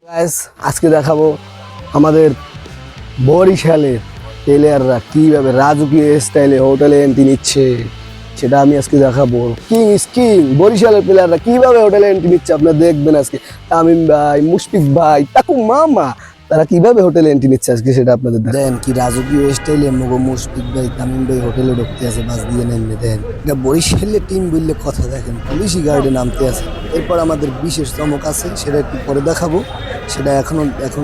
Guys আজকে দেখাবো আমাদের বরিশালের প্লেয়াররা কিভাবে রাজকীয় স্টাইলে হোটেলে এন্ট্রি নিচ্ছে, সেটা আমি আজকে দেখাবো। কিং বরিশালের প্লেয়াররা কিভাবে হোটেলে এন্ট্রি নিচ্ছে আপনারা দেখবেন আজকে। তামিম ভাই, মুশফিক ভাই, তাকু মামা, তারা কিভাবে হোটেলে এন্ট্রি নিচ্ছে আজকে সেটা আপনাদের দেন। কি রাজকীয় স্টাইলে মগো মুশফিক ভাই, তামিম ভাই হোটেলে ঢুকতে আছে, বাস দিয়ে নেমে দেন। এটা বরিশালের টিম বললে কথা, দেখেন পুলিশি গার্ডে নামতে আছে। এরপর আমাদের বিশেষ চমক আছে, সেটা একটু পরে দেখাবো। সেটা এখন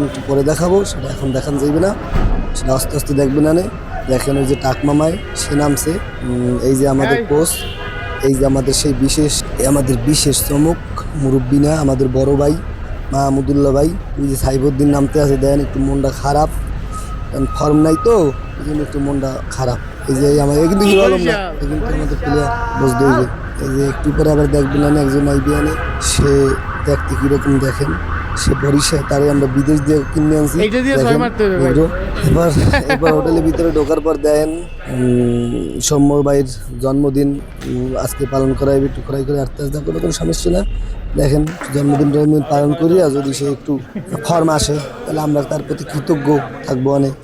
একটু পরে দেখাবো, সেটা এখন দেখান যাইবে না, সেটা আস্তে আস্তে দেখবেন। না দেখেন ওই যে টাক মামায় সে নামছে। এই যে আমাদের কোচ, এই যে আমাদের সেই আমাদের বিশেষ চমক মুরব্বী না, আমাদের বড় ভাই মাহমুদুল্লাহ ভাই। ওই যে সাইবুদ্দিন নামতে আছে, দেন একটু মনটা খারাপ, কারণ ফর্ম নাই তো, এই জন্য একটু মনটা খারাপ। এই যে আমার কিন্তু হিরো আলম না, এ কিন্তু আমাদের প্লেয়ার বুঝতে হইবে। এই যে একটু পরে আবার দেখবেন না একজন আইবিএনে, সে দেখতে কিরকম দেখেন, সে বরিশাল, তারে আমরা বিদেশ দিয়ে কিনে আনছি। এবার এবার হোটেলের ভিতরে ঢোকার পর দেন সৌম্য ভাইয়ের জন্মদিন আজকে পালন করা হবে, একটু খোরাই করে আস্তে আস্তে, কোনো সমস্যা না। দেখেন জন্মদিন পালন করি, আর যদি সে একটু ফর্ম আসে তাহলে আমরা তার প্রতি কৃতজ্ঞ থাকবো অনেক।